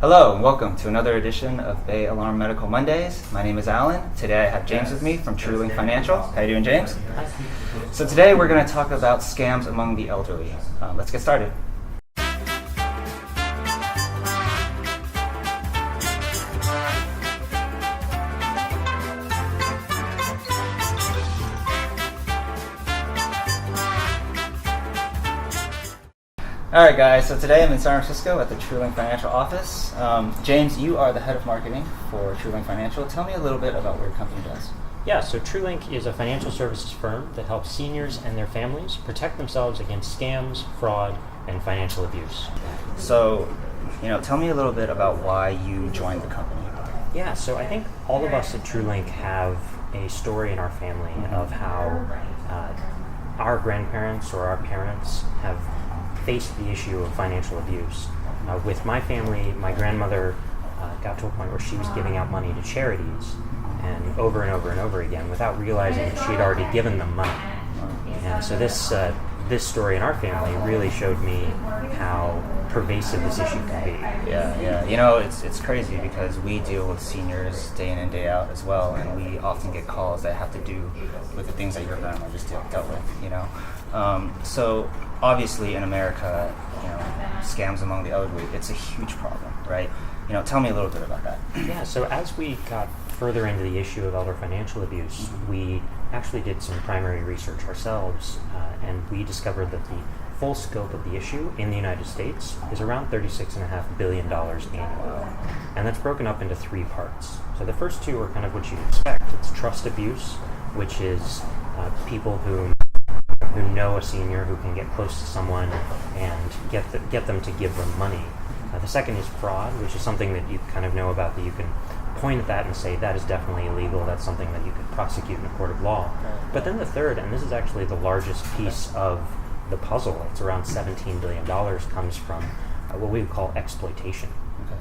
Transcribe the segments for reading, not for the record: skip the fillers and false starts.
Hello and welcome to another edition of Bay Alarm Medical Mondays. My name is Alan. Today I have James with me from TrueLink Financial. How you doing, James? So today we're going to talk about scams among the elderly. Let's get started. Alright guys, so today I'm in San Francisco at the TrueLink Financial office. James, you are the head of marketing for TrueLink Financial. Tell me a little bit about what your company does. Yeah, so TrueLink is a financial services firm that helps seniors and their families protect themselves against scams, fraud, and financial abuse. So, tell me a little bit about why you joined the company. Yeah, so I think all of us at TrueLink have a story in our family of how our grandparents or our parents have faced the issue of financial abuse. With my family, my grandmother got to a point where she was giving out money to charities and over and over and over again without realizing that she had already given them money. And so this story in our family really showed me how pervasive this issue can be. Yeah. It's crazy because we deal with seniors day in and day out as well, and we often get calls that have to do with the things that your grandma just dealt with, So obviously in America, scams among the elderly, it's a huge problem, right? Tell me a little bit about that. Yeah, so as we got further into the issue of elder financial abuse, we actually did some primary research ourselves, and we discovered that the full scope of the issue in the United States is around $36.5 billion annually. And that's broken up into three parts. So the first two are kind of what you'd expect. It's trust abuse, which is people who know a senior who can get close to someone and get them to give them money. The second is fraud, which is something that you kind of know about, that you can point at that and say that is definitely illegal, that's something that you could prosecute in a court of law. But then the third, and this is actually the largest piece of the puzzle, it's around $17 billion, comes from what we would call exploitation.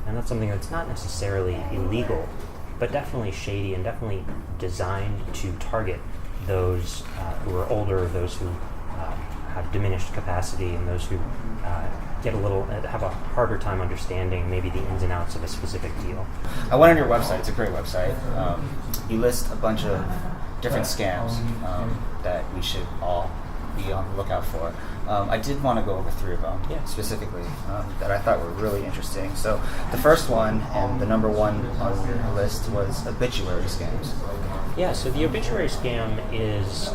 And that's something that's not necessarily illegal, but definitely shady and definitely designed to target those who are older, those who have diminished capacity, and those who have a harder time understanding maybe the ins and outs of a specific deal. I went on your website. It's a great website. You list a bunch of different scams that we should all be on the lookout for. I did want to go over three of them specifically that I thought were really interesting. So the first one, and the number one on your list, was obituary scams. Yeah, so the obituary scam is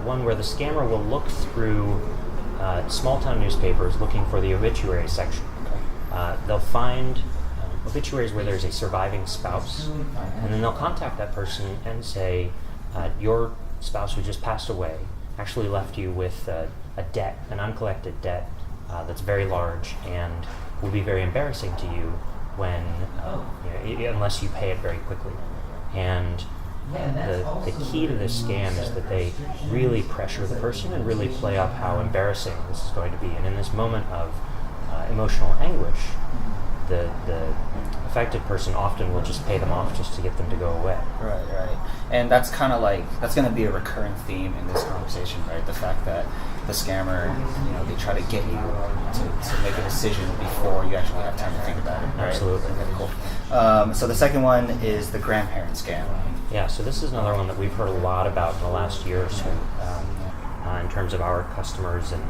one where the scammer will look through small-town newspapers looking for the obituary section. They'll find obituaries where there's a surviving spouse, and then they'll contact that person and say, your spouse who just passed away actually left you with a debt, an uncollected debt that's very large and will be very embarrassing to you when, unless you pay it very quickly. And the key to this scam is that they really pressure the person and really play up how embarrassing this is going to be. And in this moment of emotional anguish, the affected person often will just pay them off just to get them to go away. Right. And that's kind of that's going to be a recurring theme in this conversation, right? The fact that the scammer, they try to get you to make a decision before you actually have time to think about it, right? Absolutely. Okay, cool. So the second one is the grandparent scam. Yeah, so this is another one that we've heard a lot about in the last year or so in terms of our customers and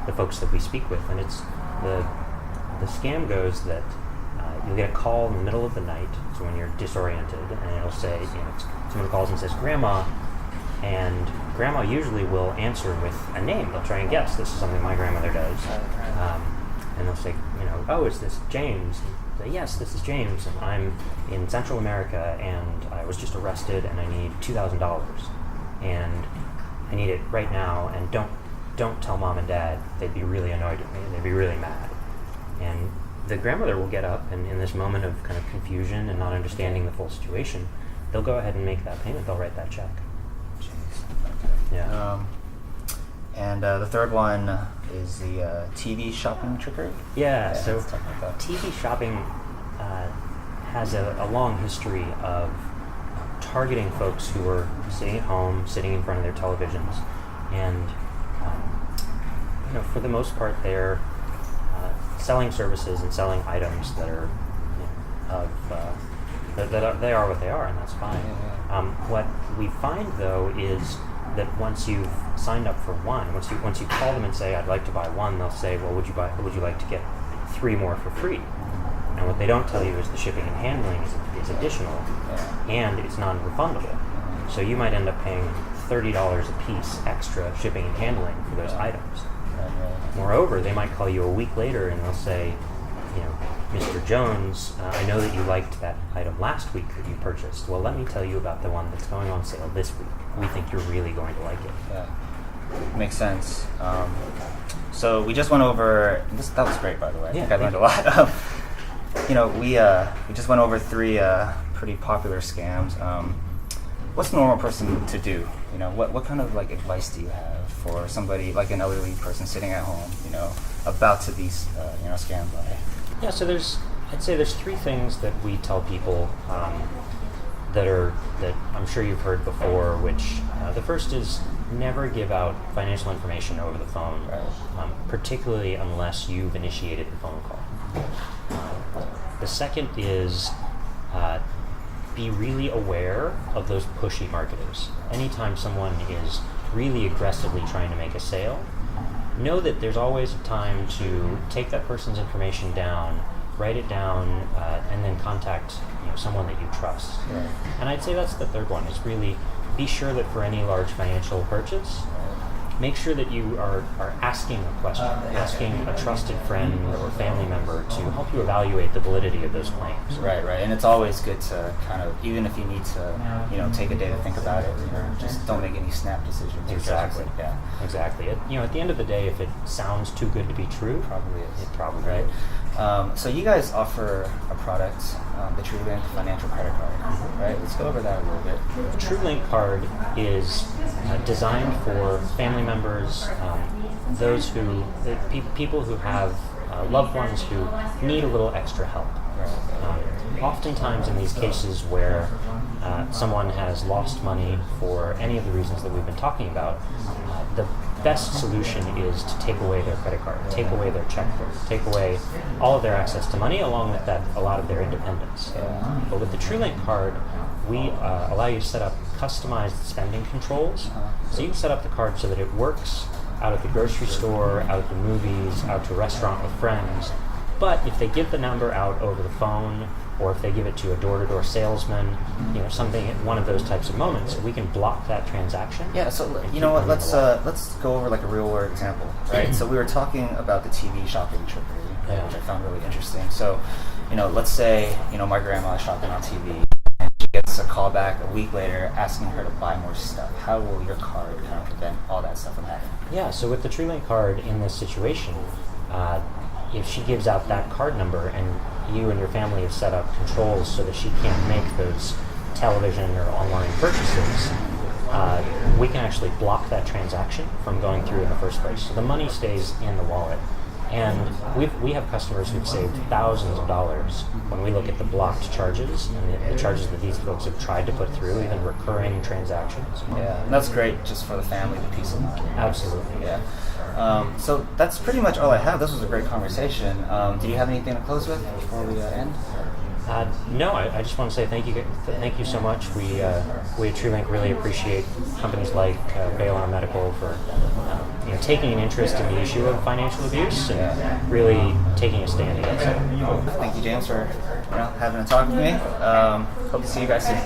the folks that we speak with. And it's the scam goes that you'll get a call in the middle of the night, so when you're disoriented, and it'll say, someone calls and says, "Grandma," and Grandma usually will answer with a name. They'll try and guess, this is something my grandmother does. And they'll say, "Oh, is this James?" And say, "Yes, this is James, and I'm in Central America, and I was just arrested, and I need $2,000, and I need it right now, and don't tell Mom and Dad. They'd be really annoyed at me, and they'd be really mad." And the grandmother will get up, and in this moment of kind of confusion and not understanding the full situation, they'll go ahead and make that payment. They'll write that check. Yeah. And the third one is the TV shopping trickery. Yeah, so let's talk about that. TV shopping has a long history of targeting folks who are sitting at home, sitting in front of their televisions, and for the most part, they're selling services and selling items that are of they are what they are, and that's fine. What we find though is that once you've signed up for one, once you call them and say I'd like to buy one, they'll say, well, would you like to get 3 more for free? And what they don't tell you is the shipping and handling is additional, and it's non-refundable. So you might end up paying $30 a piece extra shipping and handling for those items. Moreover, they might call you a week later and they'll say, Mr. Jones, I know that you liked that item last week that you purchased. Well, let me tell you about the one that's going on sale this week. We think you're really going to like it. Yeah, makes sense. So we just went over this. That was great, by the way. Yeah, I think I learned a lot. We just went over 3 pretty popular scams. What's the normal person to do? What kind of advice do you have for somebody like an elderly person sitting at home, about to be scammed by? Yeah, so I'd say there's 3 things that we tell people that I'm sure you've heard before. Which the first is never give out financial information over the phone, particularly unless you've initiated the phone call. The second is be really aware of those pushy marketers. Anytime someone is really aggressively trying to make a sale, know that there's always a time to take that person's information down, write it down, and then contact someone that you trust. Right. And I'd say that's the third one, is really be sure that for any large financial purchase, make sure that you are asking a question, asking a trusted friend or family member to help you evaluate the validity of those claims. Right. And it's always good to kind of, even if you need to, take a day to think about it, just don't make any snap decisions. Exactly. Yeah. Exactly. At the end of the day, if it sounds too good to be true, Probably is. it probably Right. is. So you guys offer a product, the TrueLink financial credit card, right? Let's go over that a little bit. The TrueLink card is designed for family members, those who, people who have loved ones who need a little extra help. Oftentimes in these cases where someone has lost money for any of the reasons that we've been talking about, the best solution is to take away their credit card, take away their checkbook, take away all of their access to money, along with that, a lot of their independence. But with the TrueLink card, we allow you to set up customized spending controls. So you can set up the card so that it works out at the grocery store, out at the movies, out to a restaurant with friends. But if they give the number out over the phone, or if they give it to a door-to-door salesman, one of those types of moments, we can block that transaction. Yeah, so you know what? Let's go over like a real-world example, right? So we were talking about the TV shopping trip, which I found really interesting. So, let's say my grandma is shopping on TV, and she gets a call back a week later asking her to buy more stuff. How will your card kind of prevent all that stuff from happening? Yeah, so with the TrueLink card in this situation, if she gives out that card number and you and your family have set up controls so that she can't make those television or online purchases, we can actually block that transaction from going through in the first place. So the money stays in the wallet. And we have customers who've saved thousands of dollars when we look at the blocked charges and the charges that these folks have tried to put through, even recurring transactions. Yeah, and that's great just for the family, the peace of mind. Absolutely. Yeah. So that's pretty much all I have. This was a great conversation. Do you have anything to close with before we end? No, I just want to say thank you so much. We at TrueLink really appreciate companies like Baylor Medical for taking an interest in the issue of financial abuse and really taking a stand against it. Thank you, James, for having a talk with me. Hope to see you guys soon.